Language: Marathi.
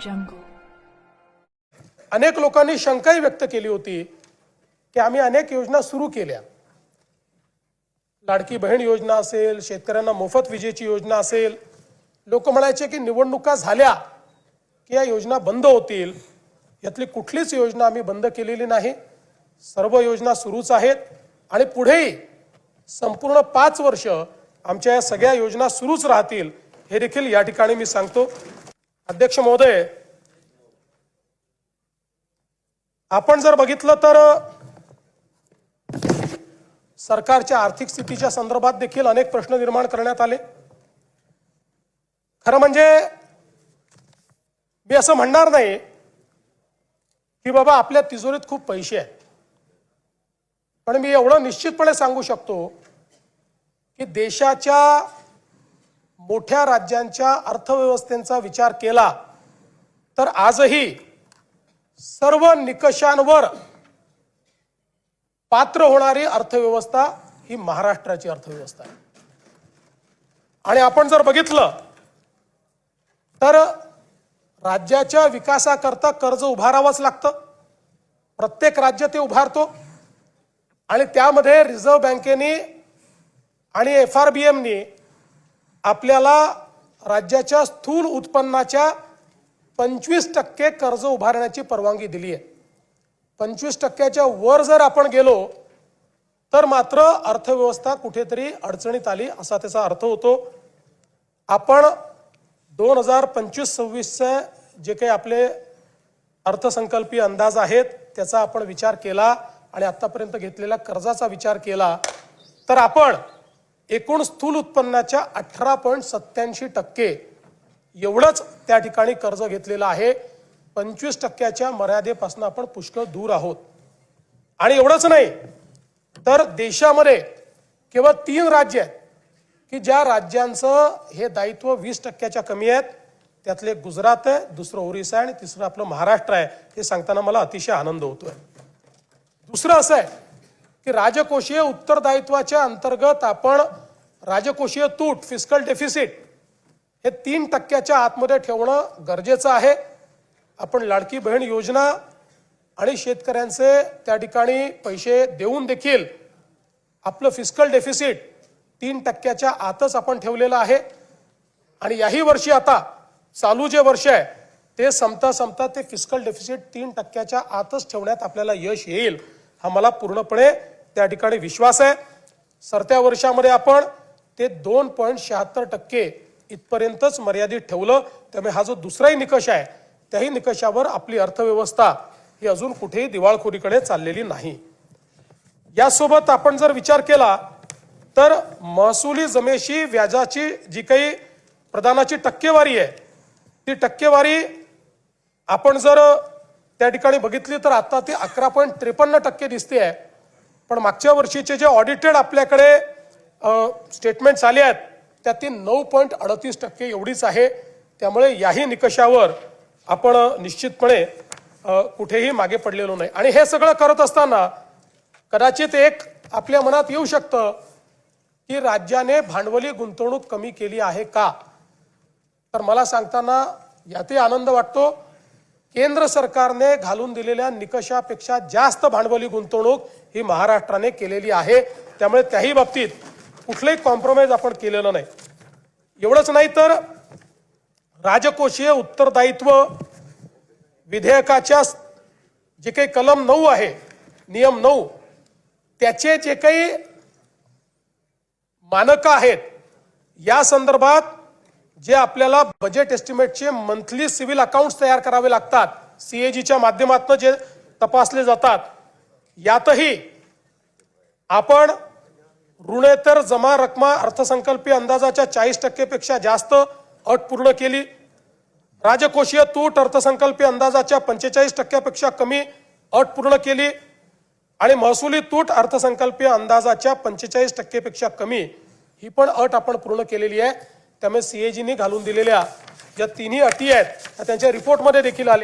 jungle. अनेक लोकांनी शंकाही व्यक्त केली होती की आम्ही अनेक योजना सुरू केल्या, लाडकी बहीण योजना असेल, शेतकऱ्यांना मोफत विजेची योजना असेल. लोक म्हणायचे की निवडणुका झाल्या की या योजना बंद होतील. यातली कुठलीच योजना आम्ही बंद केलेली नाही. सर्व योजना सुरूच आहेत आणि पुढेही संपूर्ण 5 वर्ष आमच्या या सगळ्या योजना सुरूच राहतील, हे देखील या ठिकाणी मी सांगतो. अध्यक्ष महोदय, आपण जर बघितलं तर सरकारच्या आर्थिक स्थितीच्या संदर्भात देखील अनेक प्रश्न निर्माण करण्यात आले. खरं म्हणजे मी असं म्हणणार नाही की बाबा आपल्या तिजोरीत खूप पैसे आहेत, पण मी एवढं निश्चितपणे सांगू शकतो की देशाच्या मोठ्या राज्यांच्या अर्थव्यवस्थेचा विचार केला तर आजही सर्व निकषांवर पात्र होणारी अर्थव्यवस्था ही महाराष्ट्राची अर्थव्यवस्था आहे. आणि आपण जर बघितलं तर राज्याच्या विकासाकरता कर्ज उभारावंच लागतं. प्रत्येक राज्य ते उभारतो आणि त्यामध्ये रिझर्व्ह बँकेने आणि FRBMने आपल्याला राज्याच्या स्थूल उत्पन्नाच्या 25% कर्ज उभारण्याची परवानगी दिली आहे. 25%च्या वर जर आपण गेलो तर मात्र अर्थव्यवस्था कुठेतरी अडचणीत आली असा त्याचा अर्थ होतो. आपण 2025-26चे जे काही आपले अर्थसंकल्पीय अंदाज आहेत त्याचा आपण विचार केला आणि आतापर्यंत घेतलेल्या कर्जाचा विचार केला तर आपण एकूण स्थूल उत्पन्नाच्या 18.87% एवढंच त्या ठिकाणी कर्ज घेतलेलं आहे. 25%च्या मर्यादेपासून आपण पुष्कळ दूर आहोत. आणि एवढंच नाही तर देशामध्ये केवळ 3 राज्य आहेत की ज्या राज्यांचं हे दायित्व 20%च्या कमी आहेत. त्यातले गुजरात आहे, दुसरं ओरिसा आहे आणि तिसरं आपलं महाराष्ट्र आहे. हे सांगताना मला अतिशय आनंद होतोय. दुसरं असं आहे की राजकोषीय उत्तरदायित्वाच्या अंतर्गत आपण राजकोषीय तूट फिस्कल डेफिसिट हे 3%च्या आतमध्ये ठेवणं गरजेचं आहे. आपण लाडकी बहीण योजना आणि शेतकऱ्यांचे त्या ठिकाणी पैसे देऊन देखील आपलं फिस्कल डेफिसिट 3%च्या आतच आपण ठेवलेलं आहे. आणि याही वर्षी आता चालू जे वर्ष आहे ते संपता ते फिस्कल डेफिसिट 3%च्या आतच ठेवण्यात आपल्याला यश येईल हा मला पूर्णपणे त्या ठिकाणी विश्वास आहे. सरत्या वर्षामध्ये आपण ते 2.76% इथपर्यंतच मर्यादित ठेवलं. त्यामुळे हा जो दुसराही निकष आहे त्याही निकषावर आपली अर्थव्यवस्था ही अजून कुठेही दिवाळखोरीकडे चाललेली नाही. यासोबत आपण जर विचार केला तर महसुली जमेशी व्याजाची जी काही प्रदानाची टक्केवारी आहे ती टक्केवारी आपण जर त्या ठिकाणी बघितली तर आता ती 11.53% दिसते आहे. पण मागच्या वर्षीचे जे ऑडिटेड आपल्याकडे स्टेटमेंट्स आले आहेत त्यात ती 9.38% एवढीच आहे. त्यामुळे याही निकषावर आपण निश्चितपणे कुठेही मागे पडलेलो नाही. आणि हे सगळं करत असताना कदाचित एक आपल्या मनात येऊ शकतं की राज्याने भांडवली गुंतवणूक कमी केली आहे का, तर मला सांगताना यातही आनंद वाटतो. केंद्र सरकारने घालून दिलेल्या निकषापेक्षा जास्त भांडवली गुंतवणूक ही महाराष्ट्राने केलेली आहे. त्यामुळे त्याही बाबतीत कुठलंही कॉम्प्रोमाइज आपण केलेलं नाही. एवढंच नाही तर राजकोषीय उत्तरदायित्व विधेयकाच्या जे काही कलम 9 आहे, नियम 9, त्याचे जे काही मानकं आहेत या संदर्भात जे आपल्याला बजेट एस्टिमेटचे मंथली सिव्हिल अकाउंट्स तयार करावे लागतात, CAGच्या माध्यमातून जे तपासले जातात, यातही आपण ऋणेतर जमा रक्कम अर्थसंकल्पीय अंदाजाच्या 40% पेक्षा जास्त अट पूर्ण केली. राजकोषीय तूट अर्थसंकल्पीय अंदाजाच्या 45% पेक्षा कमी अट पूर्ण केली. आणि महसुली तूट अर्थसंकल्पीय अंदाजाच्या 45% पेक्षा कमी ही पण अट आपण पूर्ण केलेली आहे. त्यामुळे CAGने घालून दिलेल्या ज्या 3ही अटी आहेत त्यांच्या रिपोर्टमध्ये देखील आले.